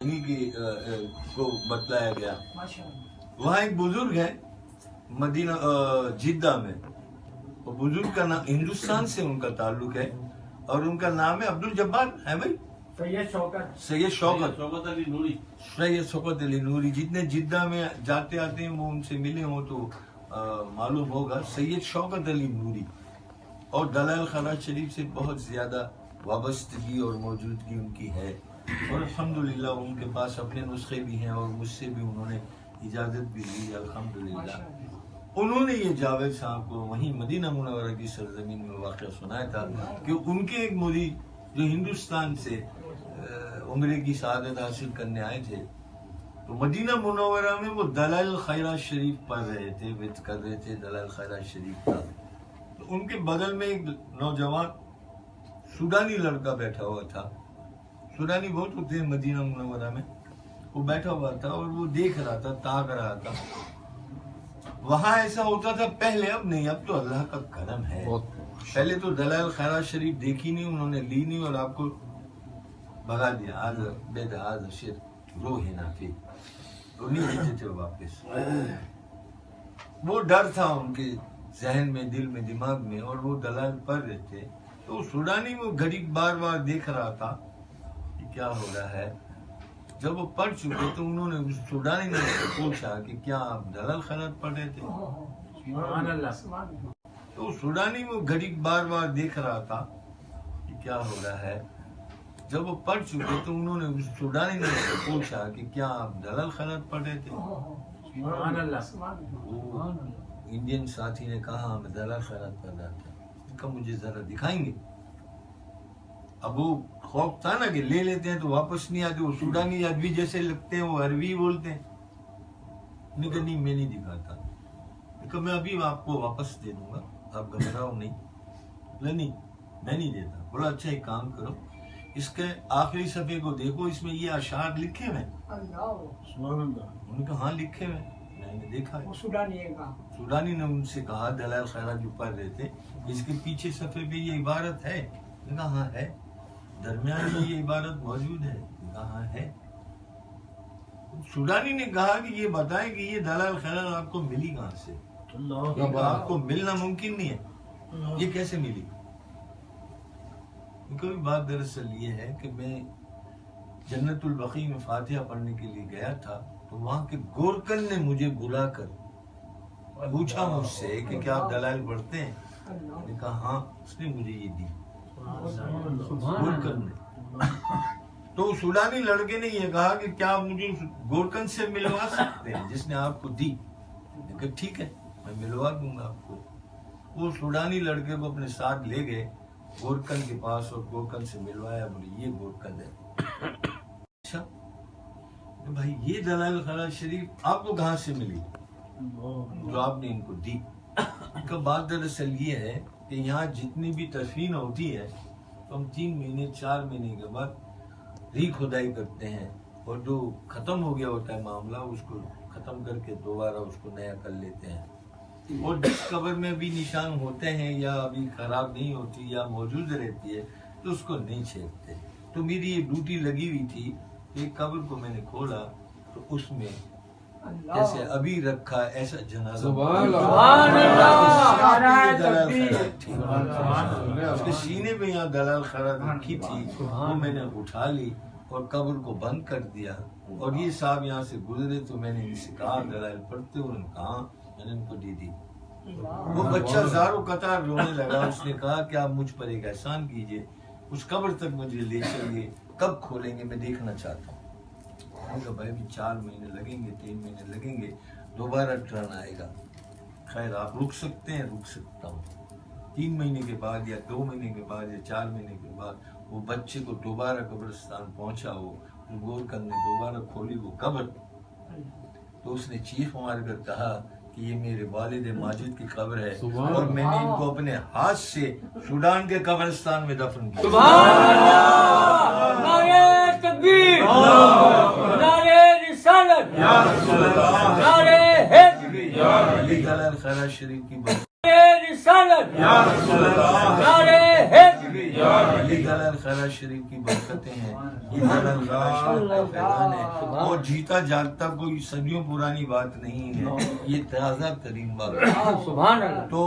की को बतलाया गया। वहाँ एक बुजुर्ग है मदीना जिद्दा में, वो बुजुर्ग का नाम हिंदुस्तान से उनका ताल्लुक है और उनका नाम है अब्दुल जब्बार है भाई सैयद शौकत अली नूरी। जितने जिद्दा में जाते आते हैं वो उनसे मिले हो तो मालूम होगा। सैयद शौकत अली नूरी और दलाल खराज शरीफ से बहुत ज्यादा वाबस्तगी और मौजूदगी उनकी है और अल्हम्दुलिल्लाह उनके पास अपने नुस्खे भी हैं और मुझसे भी उन्होंने इजाजत भी ली अल्हम्दुलिल्लाह। उन्होंने ये जावेद साहब को वहीं मदीना मुनव्वरा की सरजमीन में वाक़या सुनाया था कि उनके एक मुरीद जो हिंदुस्तान से उम्रे की सआदत हासिल करने आए थे तो मदीना मुनव्वरा में वो दलाल खैरात शरीफ पढ़ रहे थे, विद कर रहे थे दलाल खैरात शरीफ का। तो उनके बगल में एक नौजवान सूडानी लड़का बैठा हुआ था। सूडानी बहुत होते हैं मदीना मुनव्वरा में। वो बैठा हुआ था और वो देख रहा था, ताक रहा था। वहां ऐसा होता था पहले, अब नहीं, अब तो अल्लाह का करम है। पहले तो दलाल खैरात शरीफ देखी नहीं, उन्होंने ली नहीं और आपको भगा दिया। आज बेद आज शेर रो है ना फिर तो नहीं देते थे वापस। वो डर था उनके जहन में, दिल में, दिमाग में और वो दलाल पढ़ रहे थे। तो सूडानी वो घड़ी बार बार देख रहा था कि क्या हो रहा है। जब वो पढ़ चुके तो उन्होंने उस सूडानी ने पूछा कि क्या आप दलाल खैरात पढ़ रहे थे? तो सूडानी वो घड़ी बार बार देख रहा था कि क्या हो रहा है। जब वो पढ़ चुके तो उन्होंने उस सूडानी ने पूछा कि क्या आप दलाल खैरात पढ़ रहे थे? इंडियन साथी ने कहा मैं दलाल खैरात पढ़ रहा था। इनका मुझे जरा दिखाएंगे। अब वो खौफ था ना कि ले लेते हैं तो वापस नहीं आते। वो सूडानी आदमी जैसे लगते हैं, वो अरबी बोलते हैं। नहीं मैं नहीं दिखाता। मैं अभी आपको वापस दे दूंगा, आप घबराओ नहीं। नहीं मैं नहीं देता। बोला अच्छा एक काम करो, इसके आखिरी सफे को देखो, इसमें ये अशार लिखे हुए। उन्होंने कहा हाँ लिखे हुए। मैंने देखा है। सूडानी ने उनसे कहा दलाल खैरात जो पढ़ रहे थे, इसके पीछे सफे पे ये इबारत है? कहा हाँ है। दरमियान में ये इबारत मौजूद है? कहा है। सूडानी ने कहा कि ये बताएं कि ये दलाल खैरात आपको मिली कहाँ से? आपको मिलना मुमकिन नहीं है, ये कैसे मिली? कोई बात दरअसल ये है कि मैं जन्नतुल बकी में फातिहा पढ़ने के लिए गया था तो वहां के गोरकन ने मुझे बुलाकर पूछा मुझसे कि क्या आप दलाल पढ़ते हैं? मैंने कहा हाँ। उसने मुझे ये दी, गोरकन ने। तो सूडानी लड़के ने ये कहा कि क्या आप मुझे गोरकन से मिलवा सकते हैं जिसने आपको दी? मैंने कहा ठीक है मैं मिलवा दूंगा आपको। वो सूडानी लड़के को अपने साथ ले गए गोरकन के पास और गोरकन से मिलवाया। बोले ये गोरकन है। अच्छा तो भाई ये दलाल खैरात शरीफ आपको कहाँ से मिली जो आपने इनको दी? इनका बात दरअसल ये है कि यहाँ जितनी भी तदफीन होती है तो हम 3 महीने 4 महीने के बाद री खुदाई करते हैं और जो खत्म हो गया होता है मामला उसको खत्म करके दोबारा उसको नया कर लेते हैं। और जिस कब्र में भी निशान होते हैं या अभी खराब नहीं होती या मौजूद रहती है तो उसको नहीं छेड़ते। तो मेरी ये ड्यूटी लगी हुई थी। एक कब्र को मैंने खोला तो उसमें जैसे अभी रखा ऐसा जनाजा उसके सीने पे यहाँ दलाल खैरात रखी थी, वो मैंने उठा ली और कब्र को बंद कर दिया। और ये साहब यहाँ से गुजरे तो मैंने इनसे कहा दलाल पढ़ते हो? उन्होंने कहा। मैंने उनको दे दी। वो बच्चा ज़ारो कतार रोने लगा। उसने कहा कि आप मुझ पर एक एहसान कीजिए, उस कब्र तक मुझे ले चलिए, कब खोलेंगे मैं देखना चाहता हूँ। भाई भी 4 महीने लगेंगे, 3 महीने लगेंगे, दोबारा टर्न आएगा। खैर आप रुक सकते हैं? रुक सकता हूँ। 3 महीने के बाद या 2 महीने के बाद या 4 महीने के बाद वो बच्चे को दोबारा कब्रिस्तान पहुंचा। वो गोरकन ने दोबारा खोली वो कब्र तो उसने चीख मार कर कहा कि ये मेरे वालिद माजिद की कब्र है और मैंने इनको अपने हाथ से सूडान के कब्रिस्तान में दफन किया। नारे तकबीर, नारे रिसालत, नारे हैदरी, दलाल खैरात शरीफ की नारे रिसालत, नारे हैदरी। یہ دلال خیرات شریف کی برکتیں ہیں، یہ دلال خیرات شریف کا فیضان ہے، اور جیتا جاگتا کوئی صدیوں پرانی بات نہیں ہے، یہ تازہ ترین بات ہے۔ سبحان اللہ۔ تو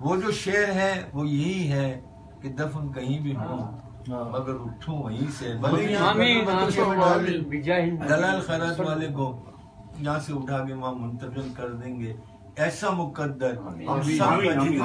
وہ جو شعر ہے وہ یہی ہے کہ دفن کہیں بھی ہوں مگر اٹھوں وہیں سے، بھلے یہاں آمین بچے میں ڈال دیں، بجاہ دلال خیرات والے کو یہاں سے اٹھا کے وہاں منتقل کر دیں گے، ایسا مقدر اور سب کا ذکر